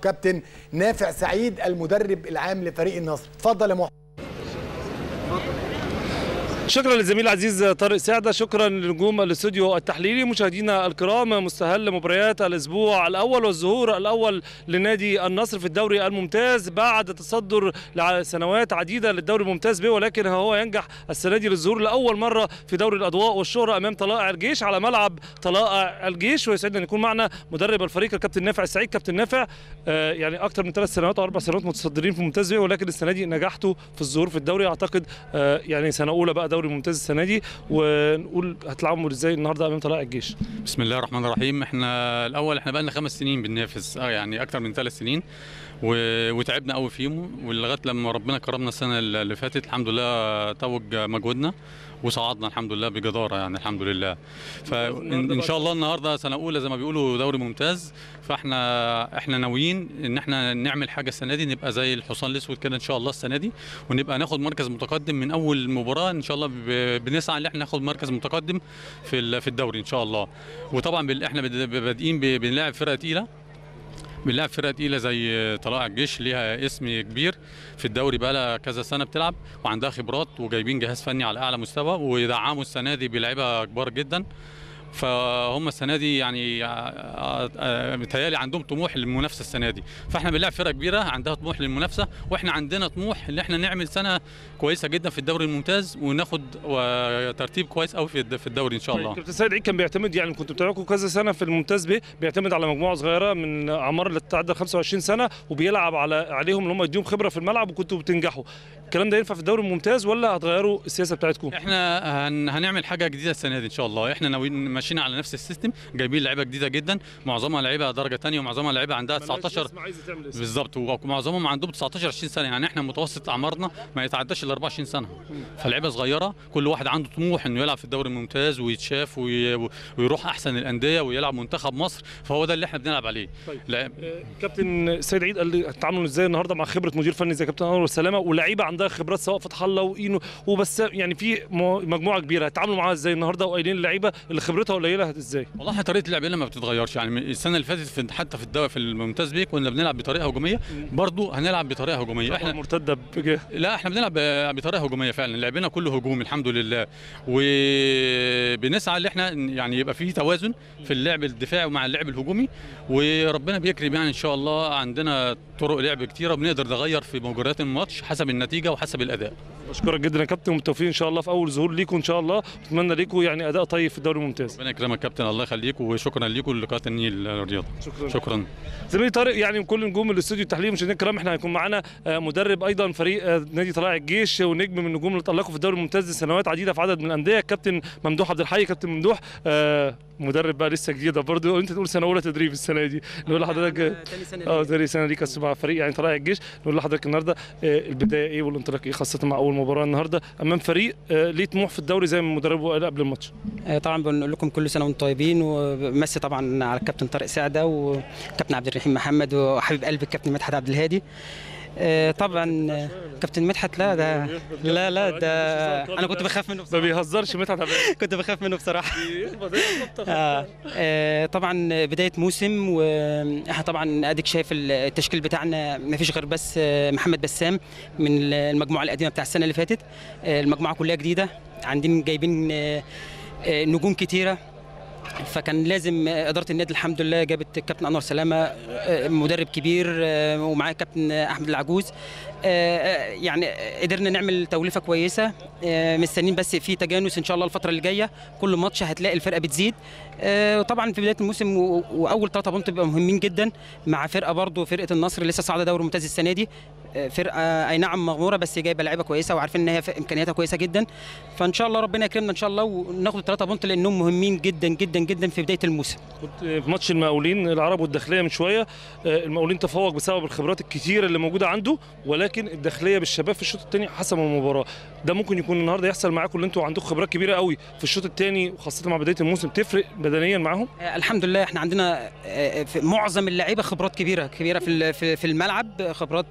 كابتن نافع سعيد المدرب العام لفريق النصر. اتفضل يا محمد. شكرا للزميل العزيز طارق سعده، شكرا لنجوم الاستوديو التحليلي. مشاهدينا الكرام، مستهل مباريات الاسبوع الاول والظهور الاول لنادي النصر في الدوري الممتاز بعد تصدر لسنوات عديده للدوري الممتاز به، ولكن هو ينجح السنه دي للظهور لاول مره في دوري الاضواء والشهره امام طلائع الجيش على ملعب طلائع الجيش. ويسعدنا ان يكون معنا مدرب الفريق الكابتن نافع السعيد. كابتن نافع، يعني اكثر من 3 سنوات او 4 سنوات متصدرين في الممتاز به، ولكن السنه دي نجحتوا في الظهور في الدوري. اعتقد يعني سنه اولى بقى دوري ممتاز السنه دي، ونقول هتلعبوا ازاي النهارده امام طلائع الجيش؟ بسم الله الرحمن الرحيم. احنا بقى لنا 5 سنين بننافس، يعني اكتر من 3 سنين، وتعبنا قوي فيهم، ولغايه لما ربنا كرمنا السنه اللي فاتت الحمد لله توج مجهودنا وصعدنا الحمد لله بجداره، يعني الحمد لله. فان شاء الله النهارده سنه اولى زي ما بيقولوا دوري ممتاز، فاحنا ناويين ان احنا نعمل حاجه السنه دي، نبقى زي الحصان الاسود كده ان شاء الله السنه دي، ونبقى ناخد مركز متقدم من اول مباراه ان شاء الله. بنسعى ان احنا ناخد مركز متقدم في الدوري ان شاء الله. وطبعا احنا بادئين بنلاعب فرقه تقيله زي طلائع الجيش، ليها اسم كبير في الدوري، بقى لها كذا سنه بتلعب وعندها خبرات، وجايبين جهاز فني على اعلى مستوى، ويدعموا السنه دي بلعيبه كبار جدا. فهم السنه دي يعني متهيألي عندهم طموح للمنافسه السنه دي، فاحنا بنلعب فرقه كبيره عندها طموح للمنافسه، واحنا عندنا طموح ان احنا نعمل سنه كويسه جدا في الدوري الممتاز، وناخد ترتيب كويس قوي في الدوري ان شاء الله. كابتن سيد عيد كان بيعتمد، يعني كنت بتابعكم كذا سنه في الممتاز به، بيعتمد على مجموعه صغيره من اعمار اللي تتعدى 25 سنه، وبيلعب عليهم ان هم يديهم خبره في الملعب، وكنتوا بتنجحوا. الكلام ده ينفع في الدوري الممتاز ولا هتغيروا السياسه بتاعتكم؟ احنا هنعمل حاجه جديده السنه دي ان شاء الله. احنا ناويين ماشيين على نفس السيستم، جايبين لعيبه جديده جدا، معظمها لعيبه درجه ثانيه، ومعظمها لعيبه عندها 19 بالظبط، ومعظمهم عندهم 19 20 سنه، يعني احنا متوسط اعمارنا ما يتعداش ال 24 سنه. فاللعيبه صغيره، كل واحد عنده طموح انه يلعب في الدوري الممتاز ويتشاف ويروح احسن الانديه ويلعب منتخب مصر، فهو ده اللي احنا بنلعب عليه. طيب. كابتن سيد عيد قال لي هتتعاملوا ازاي النهارده مع خبره مدير فني زي كابتن انور السلامه، ولاعيبه عندها خبرات سواء فتح الله واينو وبس، يعني في مجموعه كبيره، هتتعاملوا معاها ازاي النهارده؟ وقايلين اللعيبه اللي خبرتها قليله ازاي؟ والله احنا طريقه لعبنا ما بتتغيرش، يعني السنه اللي فاتت حتى في الدوري في الممتاز بيه كنا بنلعب بطريقه هجوميه، برضو هنلعب بطريقه هجوميه. احنا مرتده لا، احنا بنلعب بطريقه هجوميه فعلا، لعبنا كله هجوم الحمد لله، وبنسعى ان احنا يعني يبقى في توازن في اللعب الدفاعي مع اللعب الهجومي، وربنا بيكرم يعني ان شاء الله. عندنا طرق لعب كتيره وبنقدر نغير في مجريات الماتش حسب النتيجه وحسب الاداء. اشكرك جدا يا كابتن، وبالتوفيق ان شاء الله في اول ظهور ليكم ان شاء الله، اتمنى ليكم يعني اداء طيب في الدوري الممتاز. ربنا يكرمك كابتن، الله يخليك، وشكرا ليكم لقاء النيل الرياضه. شكرا زميلي طارق. يعني كل نجوم الاستوديو التحليلي مشاهدينا الكرام، احنا هيكون معانا مدرب ايضا فريق نادي طلائع الجيش، ونجم من النجوم اللي تألقوا في الدوري الممتاز لسنوات عديده في عدد من الانديه، كابتن ممدوح عبد الحي. كابتن ممدوح، مدرب بقى لسه جديده برضه، انت تقول سنه اولى تدريب السنه دي، نقول لحضرتك ثاني سنه ليك مع فريق يعني طلائع الجيش، نقول لحضرتك النهارده البدايه ايه والانطلاق ايه، خاصه مع اول مباراه النهارده امام فريق ليه طموح في الدوري زي ما مدربه قال قبل الماتش؟ طبعا بنقول لكم كل سنه وانتم طيبين، ومسي طبعا على الكابتن طارق سعده وكابتن عبد الرحيم محمد وحبيب قلبي الكابتن مدحت عبد الهادي. طبعا كابتن مدحت لا ده انا كنت بخاف منه بصراحه، ما بيهزرش مدحت كنت بخاف منه بصراحه. طبعا بدايه موسم، واحنا طبعا اديك شايف التشكيل بتاعنا ما فيش غير بس محمد بسام من المجموعه القديمه بتاع السنه اللي فاتت، المجموعه كلها جديده، عندنا جايبين نجوم كتيره، فكان لازم اداره النادي الحمد لله جابت الكابتن انور سلامه مدرب كبير، ومعاه كابتن احمد العجوز، يعني قدرنا نعمل توليفه كويسه، مستنيين بس في تجانس ان شاء الله الفتره اللي جايه، كل ماتش هتلاقي الفرقه بتزيد. طبعا في بدايه الموسم واول 3 بونت بيبقوا مهمين جدا مع فرقه برضو فرقه النصر لسه صاعده دوري ممتاز السنه دي، فرقه اي نعم مغموره بس جايبه لعيبه كويسه وعارفين ان هي امكانياتها كويسه جدا، فان شاء الله ربنا يكرمنا ان شاء الله وناخد 3 بونت لانهم مهمين جدا جدا جدا في بدايه الموسم. كنت في ماتش المقاولين العرب والداخليه من شويه، المقاولين تفوق بسبب الخبرات الكتيره اللي موجوده عنده، ولكن الداخليه بالشباب في الشوط الثاني حسموا المباراه. ده ممكن يكون النهارده يحصل معاكم اللي انتوا عندكم خبرات كبيره قوي في الشوط الثاني، وخاصه مع بدايه الموسم تفرق بدنيا معاهم؟ الحمد لله احنا عندنا في معظم اللعيبه خبرات كبيره في الملعب، خبرات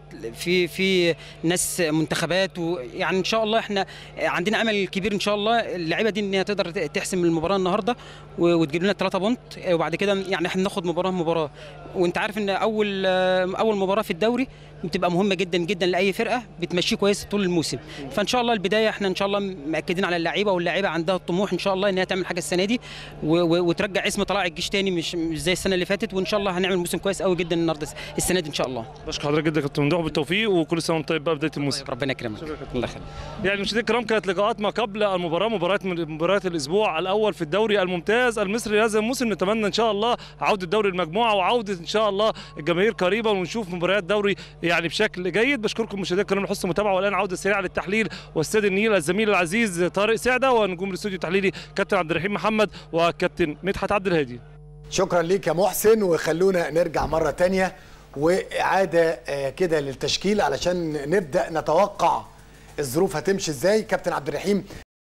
في ناس منتخبات، ويعني ان شاء الله احنا عندنا امل كبير ان شاء الله اللعيبه دي ان هي تقدر تحسم المباراه النهارده وتجيب لنا 3 بونت، وبعد كده يعني احنا ناخد مباراه. وانت عارف ان اول مباراه في الدوري بتبقى مهمه جدا جدا لاي فرقه، بتمشي كويس طول الموسم. فان شاء الله البدايه احنا ان شاء الله مأكدين على اللعيبه، واللعيبه عندها الطموح ان شاء الله ان هي تعمل حاجه السنه دي وترجع اسم طلائع الجيش تاني، مش زي السنه اللي فاتت. وان شاء الله هنعمل موسم كويس قوي جدا النهارده السنه دي ان شاء الله. بشكر حضرتك جدا كابتن ممدوح، بالتوفيق وكل سنه وانت طيب بقى بدايه الموسم. ربنا يكرمك. الله يخليك. يعني مشاهدينا الكرام، كانت لقاءات ما قبل المباراه، مباريات الاسبوع الاول في الدوري الممتاز المصري هذا الموسم. نتمنى ان شاء الله عوده دوري المجموعه وعوده ان شاء الله الجماهير قريبا، ونشوف مباريات دوري يعني بشكل جيد. بشكركم مشاهدينا الكرام لحسن المتابعه، والان عوده سريعه للتحليل واستاد النيل الزميل العزيز طارق سعده، ونجوم الاستوديو التحليلي كابتن عبد الرحيم محمد وكابتن مدحت عبد الهادي. شكرا ليك يا محسن، وخلونا نرجع مره ثانيه واعاده كده للتشكيل علشان نبدا نتوقع الظروف هتمشي ازاي. كابتن عبد الرحيم